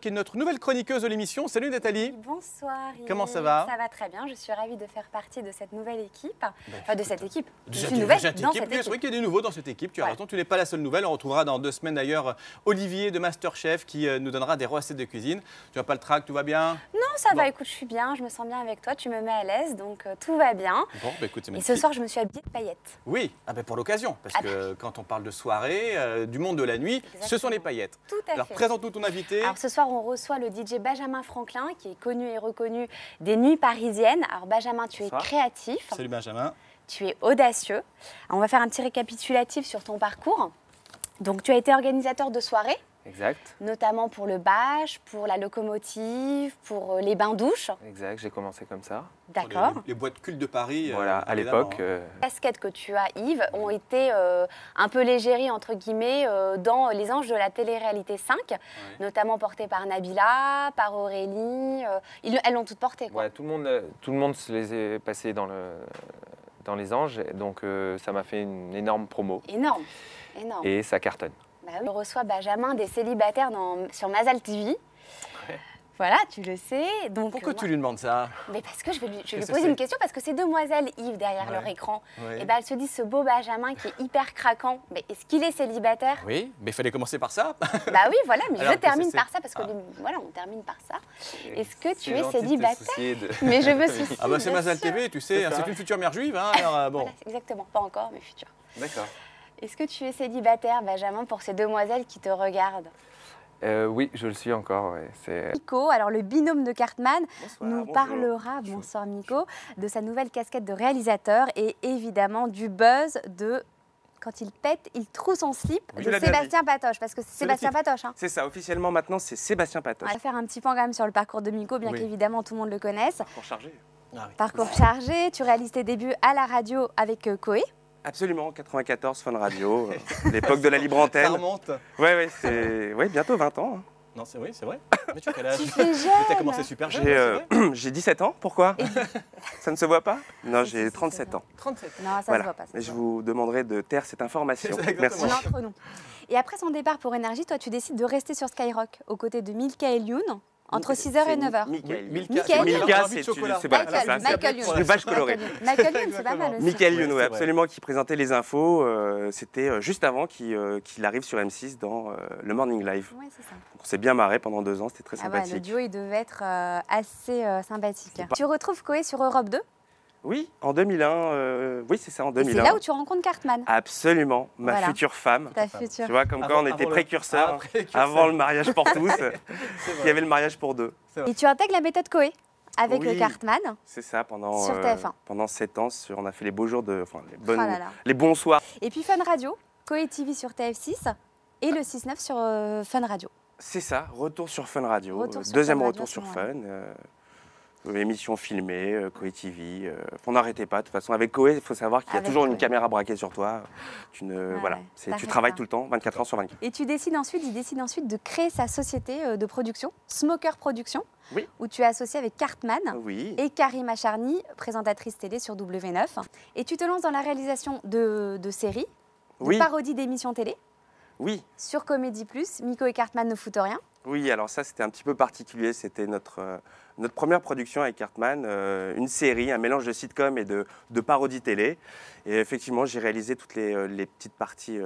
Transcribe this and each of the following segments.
qui est notre nouvelle chroniqueuse de l'émission. Salut Nathalie. Bonsoir Yves. Comment ça va? Ça va très bien, je suis ravie de faire partie de cette nouvelle équipe. Ben, De cette équipe. Je Je suis suis nouvelle cette dans équipe. cette C'est vrai équipe. qu'il y a des nouveaux dans cette équipe, tu as raison, tu n'es pas la seule nouvelle. On retrouvera dans 2 semaines d'ailleurs Olivier de Masterchef qui nous donnera des recettes de cuisine. Tu n'as pas le trac, tout va bien? Non, ça Bon. va, écoute, je suis bien, je me sens bien avec toi, tu me mets à l'aise, donc tout va bien. Bon, bah écoute, c'est Et magnifique. ce soir, je me suis habillée de paillettes. Oui, pour l'occasion, parce Ah que quand on parle de soirée, du monde de la nuit, ce sont Exactement. les paillettes. Tout à Alors fait. présente-nous ton invité. Alors ce soir, on reçoit le DJ Benjamin Franklin, qui est connu et reconnu des nuits parisiennes. Alors Benjamin, tu es Bonsoir. créatif, Salut Benjamin. tu es audacieux. Alors, on va faire un petit récapitulatif sur ton parcours. Donc tu as été organisateur de soirées, Exact, notamment pour le Bâche, pour la locomotive, pour les bains-douches. exact, j'ai commencé comme ça. D'accord. Les boîtes cultes de Paris. Voilà, à évidemment, l'époque, hein. Les casquettes que tu as, Yves, ont été un peu légéries, entre guillemets, dans Les Anges de la télé-réalité 5, notamment portées par Nabila, par Aurélie. Elles l'ont toutes portées, quoi. ouais, tout le monde se les est passés dans les anges, donc ça m'a fait une énorme promo Énorme, énorme. et ça cartonne. Bah oui. On reçoit Benjamin des célibataires sur Mazal TV. Voilà, tu le sais. Donc, Pourquoi moi- tu lui demandes ça? Mais parce que je vais lui Qu'est-ce que poser c'est? une question, parce que ces demoiselles, Yves, derrière Ouais. leur écran, Ouais. et ben, elles se disent, ce beau Benjamin qui est hyper craquant, mais est-ce qu'il est célibataire? Oui, mais il fallait commencer par ça. Bah oui, voilà, mais Alors, je termine qu'est-ce que par ça, parce que Ah. voilà, on termine par ça. Est-ce que tu C'est es gentil de te célibataire? soucier de- Mais je me soucie. Ah bah c'est bien Mazal sûr. TV, tu sais, C'est hein, ça. c'est une future mère juive. Hein, alors, bon. Voilà, exactement, pas encore, mais futur. D'accord. Est-ce que tu es célibataire, Benjamin, pour ces demoiselles qui te regardent? Oui, je le suis encore, ouais. C'est... Miko, alors le binôme de Cartman, Bonsoir, nous bonjour. parlera, bonsoir Miko, de sa nouvelle casquette de réalisateur et évidemment du buzz de quand il pète, il trousse son slip Oui, de je l'ai bien Sébastien Patoche, parce que c'est le Sébastien titre. Patoche. Hein. C'est ça, officiellement maintenant, c'est Sébastien On Patoche. va faire un petit point quand même sur le parcours de Miko, bien Oui. qu'évidemment tout le monde le connaisse. Parcours chargé. Ah oui. Parcours chargé, tu réalises tes débuts à la radio avec Koé. Absolument, 94, Fun Radio, l'époque de la libre Ça antenne. remonte. Ouais, c'est bientôt 20 ans. hein. Non, c'est oui, c'est vrai. Mais tu as quel âge? Tu fais jeune. Tu as commencé super jeune, J'ai c'est vrai. j'ai 17 ans, pourquoi Ça ne se voit pas Non, Si, j'ai si, 37 c'est ans. 37. Non, ça Voilà. se voit pas. ça Mais se je voit. vous demanderai de taire cette information. C'est ça, exactement. Merci. On est entre nous. Et après son départ pour Énergie, toi, tu décides de rester sur Skyrock, aux côtés de Milka Youn, entre 6h et 9h. Michael. Michael. c'est Milka, un c'est chocolat. c'est- voilà, Michael, c'est ça, c'est- Michael Youn. c'est une vache colorée. Michael Youn, c'est pas mal aussi. Michael Ouais, Youn, c'est ouais, vrai. absolument, qui présentait les infos. C'était juste avant qu'il arrive sur M6 dans le Morning Live. Ouais, c'est ça. On s'est bien marré pendant 2 ans, c'était très Ah ouais, le sympathique. duo, il devait être assez sympathique. C'est pas- Tu retrouves Koé sur Europe 2 Oui, en 2001. Oui, c'est ça, en et c'est 2001. là où tu rencontres Cartman, Absolument, ma Voilà. future femme. ta Tu future. vois, comme quoi on était Avant le- précurseurs, Ah, précurseur. avant le mariage pour tous, C'est il y vrai. avait le mariage pour deux. Et tu intègres la méthode Koé avec Oui. Cartman. C'est ça, pendant, Sur TF1. pendant 7 ans, on a fait les beaux jours, enfin, Oh là là. les bons soirs. Et puis Fun Radio, Koé TV sur TF6 et le 6-9 sur Fun Radio. C'est ça, retour sur Fun Radio, Retour sur deuxième Fun Radio retour à ce sur moment-là. Fun. Émission filmée, Koé TV. On n'arrêtait pas. De toute façon, avec Koé, il faut savoir qu'il y a Avec toujours une Koé. caméra braquée sur toi. Voilà, ouais, tu t'arrêtes travailles pas. tout le temps, 24 heures sur 24. Et il décide ensuite de créer sa société de production, Smoker Production, Oui. où tu es associé avec Cartman Oui, et Karim Acharni, présentatrice télé sur W9. Et tu te lances dans la réalisation de séries, de oui, parodies d'émissions télé, oui. sur Comédie Plus, Miko et Cartman ne foutent rien. Oui, alors ça, c'était un petit peu particulier. C'était notre première production avec Cartman, une série, un mélange de sitcom et de parodies télé. Et effectivement, j'ai réalisé toutes les petites parties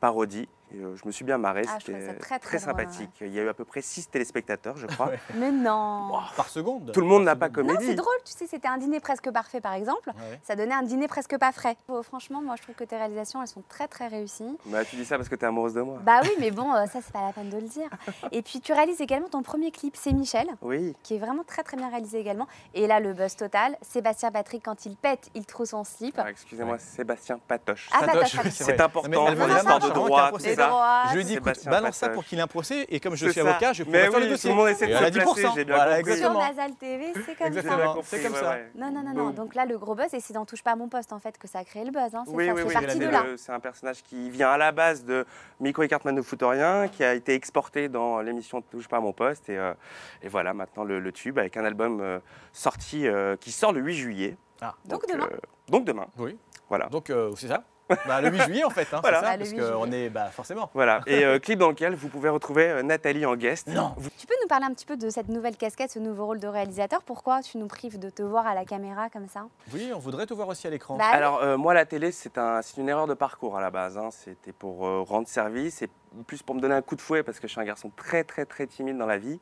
parodies. Et, je me suis bien marré, Ah, je trouvais ça c'était très, très drôle, sympathique. Il y a eu à peu près 6 téléspectateurs, je crois. Mais non. Par seconde. Tout le monde n'a pas Non, comédie. c'est drôle, tu sais, c'était un dîner presque parfait par exemple. Ouais. Ça donnait un dîner presque pas frais. Franchement, moi je trouve que tes réalisations, elles sont très très réussies. Bah, tu dis ça parce que tu es amoureuse de moi. Bah oui, mais bon, ça c'est pas la peine de le dire. Et puis tu réalises également ton premier clip, C'est Michel, Oui, qui est vraiment très très bien réalisé également. Et là, le buzz total, Sébastien Patrick, quand il pète, il trouve son slip. alors, excusez-moi, Sébastien Patoche. Ah, Patoche, Patoche, oui, c'est vrai. C'est important Non, mais pour elle l'histoire veut de vraiment droit, qu'il y ait un tout procès. ça. droits, Je lui ai dit, écoute, Sébastien balance ça Patoche. pour qu'il ait un procès. Et comme je C'est suis ça. avocat, je Mais pourrais faire le oui, dossier. tout le monde essaie de Et se elle a placer, 10%. j'ai bien Voilà, compris. Sur exactement. Nazal TV, c'est comme Exactement. ça. J'ai compris, C'est comme ça. Non, non, non, non. Donc, Donc là, le gros buzz, et c'est dans Touche pas à mon poste en fait que ça a créé le buzz. Hein, c'est oui, ça, oui, c'est oui. parti de là. C'est un personnage qui vient à la base de Miko et Cartman ne foutent rien, qui a été exporté dans l'émission Touche pas à mon poste. Et voilà, maintenant le tube avec un album sorti qui sort le 8 juillet. Ah, Donc demain. Donc demain, oui. voilà. Donc, c'est ça. Bah, le 8 juillet en fait, hein, Voilà. c'est ça, Bah, le parce 8 qu'on juillet. est forcément. Voilà, et clip dans lequel vous pouvez retrouver Nathalie en guest. Non. Tu peux nous parler un petit peu de cette nouvelle casquette, ce nouveau rôle de réalisateur? Pourquoi tu nous prives de te voir à la caméra comme ça? Oui, on voudrait te voir aussi à l'écran. Bah, Alors moi la télé c'est une erreur de parcours à la base, hein. C'était pour rendre service et plus pour me donner un coup de fouet parce que je suis un garçon très timide dans la vie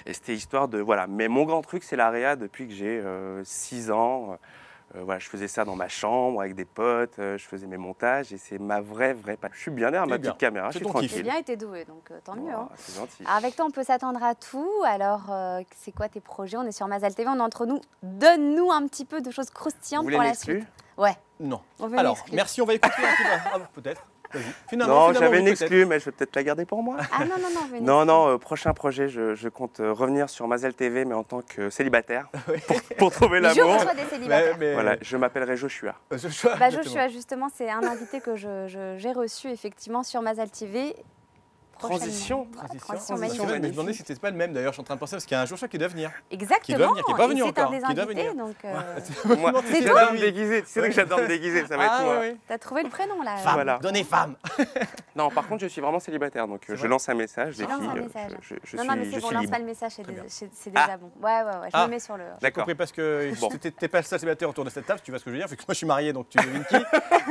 et c'était histoire de voilà. Mais mon grand truc c'est la réa depuis que j'ai 6 ans. Voilà, je faisais ça dans ma chambre avec des potes, je faisais mes montages et c'est ma vraie passion. Je suis bien derrière ma bien. petite caméra, je C'est suis ton kiff. c'est tranquille. bien et t'es doué, donc tant mieux. Hein. C'est gentil. Alors, avec toi, on peut s'attendre à tout. Alors, c'est quoi tes projets? On est sur Mazal TV, on est entre nous. Donne-nous un petit peu de choses Vous croustillantes voulez pour la l'exclu? suite. Ouais, Non. on veut Alors, l'exclu. merci, on va écouter un peu. Ah, peut-être. Vas-y. Non, j'avais oui, une peut-être. exclue, mais je vais peut-être la garder pour moi. Ah non, venez. Non, prochain projet, je compte revenir sur Mazal TV, mais en tant que célibataire, pour trouver Je l'amour. reçois des célibataires. Mais- Voilà, je m'appellerai Joshua. Joshua, Bah, exactement. Joshua, justement, c'est un invité que j'ai reçu effectivement sur Mazal TV. prochainement. Transition. Voilà, Transition, transition c'est magnifique. vrai, mais je me demandais si c'était pas le même d'ailleurs, je suis en train de penser parce qu'il y a un Joshua qui doit venir. Exactement. venir, qui est pas venu et c'est encore, un des qui doit invités, venir. donc Moi, C'est j'adore toi me déguiser. Tu sais que j'adore me déguiser, ça va être Ah moi. oui, oui. t'as trouvé le prénom là. Femme, Voilà. donnez femme. Non, par contre, je suis vraiment célibataire, donc je vrai lance un message, les Tu lances filles. un message. Je non, suis, mais je c'est bon, suis lance libre. pas le message, c'est Très bien. c'est déjà bon. Ouais, je Ah. me mets sur le. D'accord. Compris parce que Bon. t'es pas le seul célibataire autour de cette table, tu vois ce que je veux dire, vu que moi je suis marié donc tu devines qui.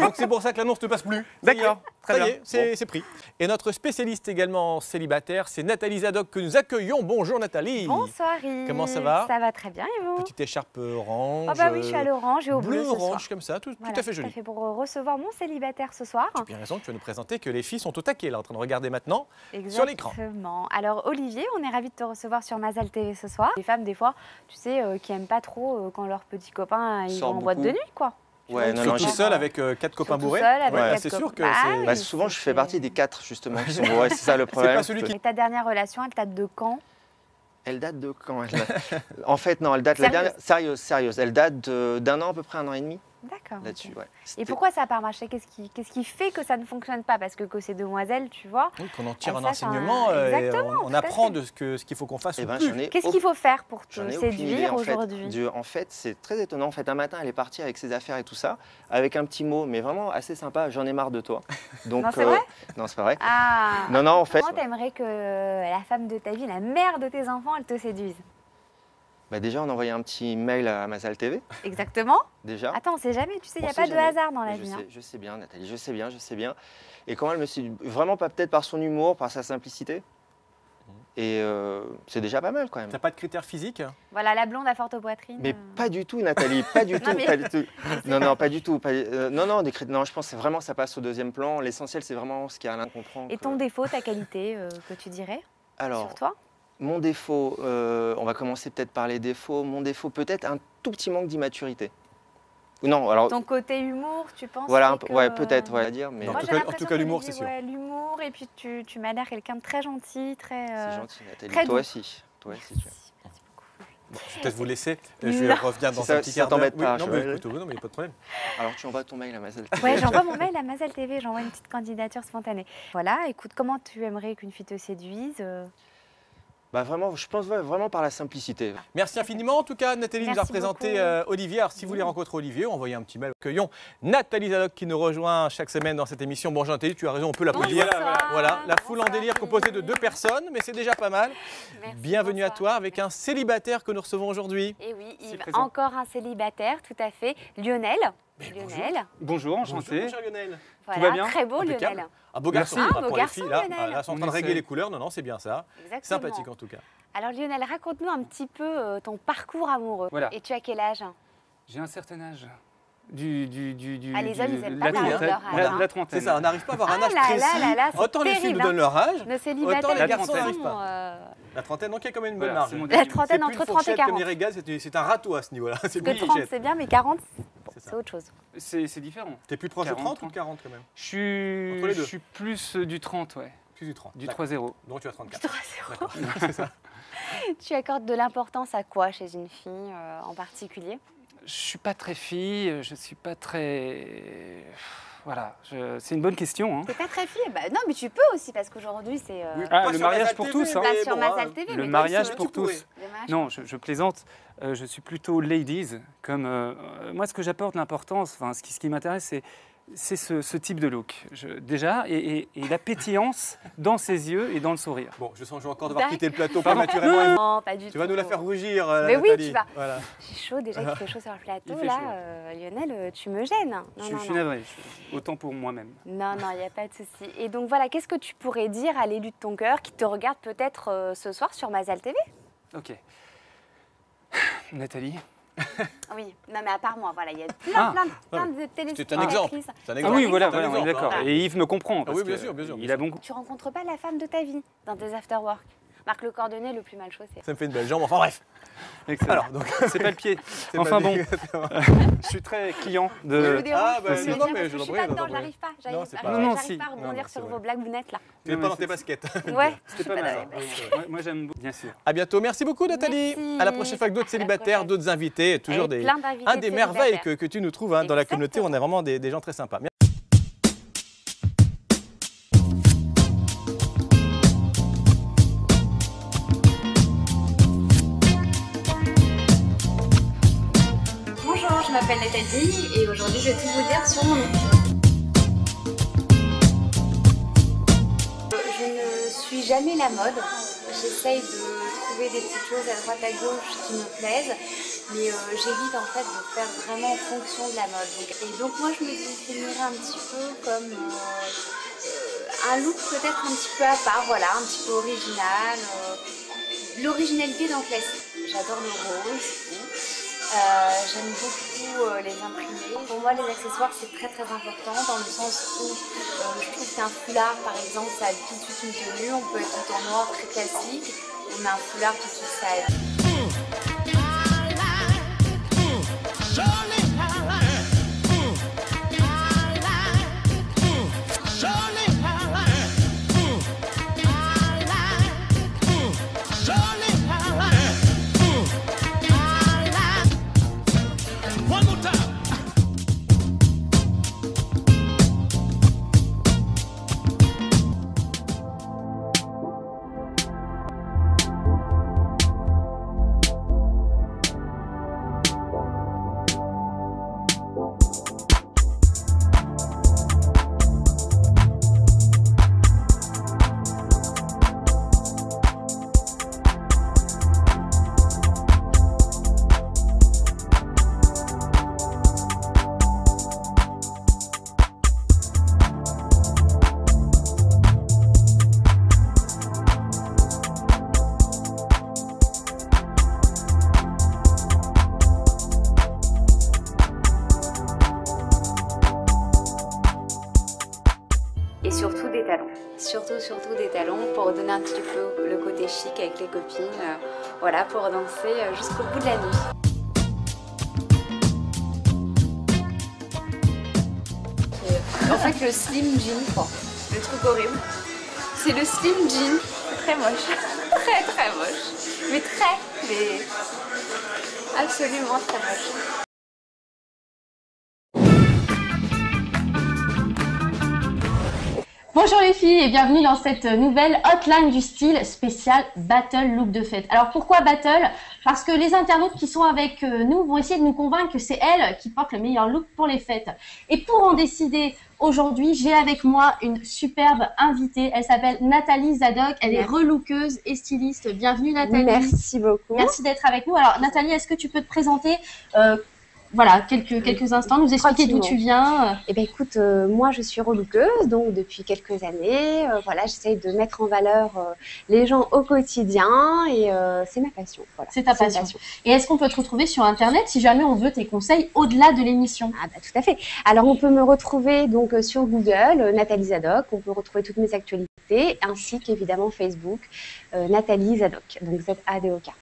Donc c'est pour ça que l'annonce ne passe plus. Ça y est, D'accord, très ça y bien. est, c'est pris. Et notre spécialiste également célibataire, c'est Nathalie Zadok que nous accueillons. Bonjour Nathalie. Bonsoir Yves. Comment ça va? Ça va très bien et vous? Petite écharpe orange. Ah bah oui, je suis à l'orange et au bleu ce orange soir. comme ça, tout Voilà, à fait joli. Tout à fait pour recevoir mon célibataire ce soir. Tu as bien raison, tu vas nous présenter que les filles sont au taquet là, en train de regarder maintenant. Sur l'écran. Exactement. Alors Olivier, on est ravis de te recevoir sur Mazal TV ce soir. Les femmes des fois, tu sais, qui aiment pas trop quand leurs petits copains ils Sortent vont en boîte de beaucoup. nuit quoi. Ouais, non, Surtout non, j'ai- seul avec 4 copains Surtout bourrés. seul avec Ouais, quatre c'est sûr que copains. Ah c'est- oui, Bah, souvent, je fais c'est- partie des 4 justement qui sont bourrés, c'est ça le problème. pas celui qui- Et ta dernière relation, elle date de quand? Elle date de quand En fait, non, elle date la dernière. Sérieuse. Elle date d'un an à peu près, 1 an et demi D'accord. là-dessus. ok. Ouais. Et C'était- pourquoi ça n'a pas marché? Qu'est-ce qui fait que ça ne fonctionne pas? Parce que ces demoiselles, tu vois, Oui, qu'on en tire Ah, un ça, c'est un- enseignement, et Exactement, on tout à apprend fait. de ce qu'il faut qu'on fasse Eh ou ben, plus. j'en ai qu'est-ce qu'il faut faire pour J'en te ai aucune idée, séduire en fait. aujourd'hui? En fait, c'est très étonnant. En fait, un matin, elle est partie avec ses affaires et tout ça, avec un petit mot, mais vraiment assez sympa. J'en ai marre de toi. Donc, Non, c'est vrai non, c'est pas vrai. Ah. Non, en fait, Comment t'aimerais que la femme de ta vie, la mère de tes enfants, elle te séduise? bah, déjà, on a envoyé un petit mail à Mazal TV. Exactement. Déjà. Attends, on sait jamais, tu sais, il n'y On a sait pas de jamais. hasard dans la Mais vie. hein. je sais bien, Nathalie, je sais bien. Et comment elle me séduit, vraiment pas peut-être par son humour, par sa simplicité. Et c'est déjà pas mal quand même. T'as pas de critères physiques? Voilà, la blonde à forte poitrine. Mais pas du tout, Nathalie, pas du tout, Non, mais- pas du tout. Non, pas du tout. Non, non, je pense que c'est vraiment ça passe au deuxième plan. L'essentiel, c'est vraiment ce qu'il y a à l'un comprend. Et ton défaut, ta qualité, que tu dirais Alors, sur toi? mon défaut, on va commencer peut-être par les défauts. Mon défaut, peut-être un tout petit manque d'immaturité. Non, alors Ton côté humour, tu penses voilà, que... ouais, peut-être, ouais, à dire, mais Non, Moi, En tout j'ai cas- l'impression en tout cas, que l'humour, Olivier, c'est sûr. ouais, l'humour, et puis tu m'as l'air quelqu'un de très gentil, très... c'est gentil, Nathalie. très Toi doux. aussi, toi aussi. Merci, merci beaucoup. Bon, je vais peut-être vous laisser. Je vais Non. revenir dans Si ça- un petit si ça quart d'heure. t'embête pas, non, je mais vais- écoute, non, mais pas de problème. Alors tu envoies ton mail à Mazal. Ouais, j'envoie mon mail à Mazal TV, j'envoie une petite candidature spontanée. Voilà, écoute, comment tu aimerais qu'une fille te séduise? Bah vraiment, je pense vraiment par la simplicité. Merci infiniment. En tout cas, Nathalie nous a Merci présenté beaucoup. Olivier. Alors, si vous voulez rencontrer Olivier, envoyez un petit mail. Accueillons Nathalie Zadok qui nous rejoint chaque semaine dans cette émission. Bonjour Nathalie, tu as raison, on peut l'applaudir. Bonsoir. Voilà, la foule en Bonsoir, délire composée de 2 personnes, mais c'est déjà pas mal. Merci, Bienvenue à bonsoir. toi avec un célibataire que nous recevons aujourd'hui. Et oui, C'est Yves, présent. encore un célibataire, tout à fait. Lionel. Lionel. Bonjour, Bonjour, enchanté. mon cher Lionel. Voilà, va bien très beau Impeccable. Lionel. Un beau garçon, Merci. pas Ah, beau pour garçon, les filles. Là, Lionel. là, sont en train de On régler essaie. les couleurs. Non, non, c'est bien ça. Exactement. Sympathique en tout cas. Alors Lionel, raconte-nous un petit peu ton parcours amoureux. Voilà. Et tu as quel âge? J'ai un certain âge. Ah, les hommes, ils aiment la pas parler de trentaine. leur âge, hein. La trentaine. C'est ça, on n'arrive pas à avoir un Ah âge là précis. là là là, c'est Autant les filles terrible, nous donnent leur âge. Nos célibataires, Autant les ils garçons sont, n'arrivent pas. La trentaine, donc il y a quand même une bonne Voilà, marge. c'est mon La début. trentaine C'est entre plus une 30 et fourchette comme 40. les régales, c'est un râteau à ce niveau-là. C'est Parce plus que une 30 fourchette. c'est bien, mais 40 C'est ça. c'est autre chose. C'est différent. T'es plus proche de 30 ou 40, de 40 quand même? Je Entre les deux. suis plus du 30, ouais. Plus du 30. Du D'accord. 3-0. Donc tu as 34. 3-0. D'accord, c'est ça. Tu accordes de l'importance à quoi chez une fille en particulier? Je suis pas très fille, je suis pas très... Voilà, c'est une bonne question. Hein. T'es pas très fille? Bah, non, mais tu peux aussi, parce qu'aujourd'hui c'est Oui, Ah, pas le sur mariage Mazal pour TV, tous, hein. mais pas sur bon, Mazal TV. Le mais mariage toi, pour tu pourrais. tous. Le mariage Non, pour je plaisante. Je suis plutôt ladies. Comme, moi, ce que j'apporte l'importance, enfin, ce qui m'intéresse, c'est c'est ce type de look, déjà, et la pétillance dans ses yeux et dans le sourire. Bon, je sens que je vais encore devoir D'accord. quitter le plateau Pardon. prématurément. Non, pas du tout. Tu vas nous la faire rougir, Mais oui, Nathalie. tu vas. Voilà. J'ai chaud déjà, il fait chaud sur le plateau. Il fait Là, chaud. Lionel, tu me gênes. Non, Je non, suis non. navré, autant pour moi-même. Non, non, il n'y a pas de souci. Et donc voilà, qu'est-ce que tu pourrais dire à l'élu de ton cœur qui te regarde peut-être ce soir sur Mazal TV? Ok. Nathalie. Oui, non mais à part moi, voilà, il y a Ah, plein de téléspectateurs. C'est un exemple. C'est un Ah exemple. oui, voilà, C'est un voilà, on est exemple, d'accord. hein. Et Yves me comprend. Parce oui, bien que sûr, bien sûr, Il bien a bon. Tu rencontres pas la femme de ta vie dans tes after-work. Marc Le Cordonnet, le plus mal chaussé. Ça me fait une belle jambe. Enfin bref. Excellent. Alors, donc, C'est pas le pied. c'est Enfin pas bon, dit. je suis très client Je vous de. dérange, Ah, bah, je veux non, dire, mais parce je que t'en suis prie, pas non, dedans, non, j'arrive pas, Non, j'arrive c'est pas, pas- Non, non, j'arrive si. pas à Non, rebondir non, sur c'est vos blagounettes là. Tu n'es Non, pas mais dans tes baskets. Ouais, C'était pas je suis mal. dans les baskets. Moi, j'aime beaucoup, bien sûr. À bientôt. Merci beaucoup, Nathalie. Merci. À la prochaine fois avec d'autres À la célibataires, prochaine. d'autres invités. Toujours Avec des, plein d'invités un des de merveilles célibataires. que tu nous trouves dans la communauté. On a vraiment des gens très sympas. Bonjour, je m'appelle Nathalie et aujourd'hui je vais tout vous dire sur mon métier. Je ne suis jamais la mode. J'essaye de trouver des petites choses à droite à gauche qui me plaisent, mais j'évite en fait de faire vraiment en fonction de la mode. Et donc moi je me définirais un petit peu comme un look peut-être un petit peu à part, voilà, un petit peu original. L'originalité dans le classique. J'adore le rose. J'aime beaucoup les imprimés. Pour moi, les accessoires, c'est très très important dans le sens où je trouve qu'un foulard, par exemple, ça a tout de suite une tenue. On peut être tout en noir, très classique. On met un foulard, tout de suite, ça aide. Et surtout des talons. Surtout des talons pour donner un petit peu le côté chic avec les copines. Voilà, pour danser jusqu'au bout de la nuit. En fait, le slim jean, quoi. Le truc horrible. C'est le slim jean. Très moche. Très moche. Mais absolument très moche. Bonjour les filles et bienvenue dans cette nouvelle hotline du style spécial Battle Look de fête. Alors pourquoi Battle? Parce que les internautes qui sont avec nous vont essayer de nous convaincre que c'est elles qui portent le meilleur look pour les fêtes. Et pour en décider aujourd'hui, j'ai avec moi une superbe invitée. Elle s'appelle Nathalie Zadok. Elle est relookeuse et styliste. Bienvenue Nathalie. Merci beaucoup. Merci d'être avec nous. Alors Nathalie, est-ce que tu peux te présenter voilà, quelques instants, nous expliquer d'où tu viens. Eh bien, écoute, moi, je suis relookeuse, donc depuis quelques années. Voilà, j'essaye de mettre en valeur les gens au quotidien et c'est ma passion. Voilà, c'est ta passion. Et est-ce qu'on peut te retrouver sur Internet si jamais on veut tes conseils au-delà de l'émission? Ah bah, tout à fait. Alors, on peut me retrouver donc sur Google, Nathalie Zadok. On peut retrouver toutes mes actualités, ainsi qu'évidemment Facebook, Nathalie Zadok, donc Z-A-D-O-K.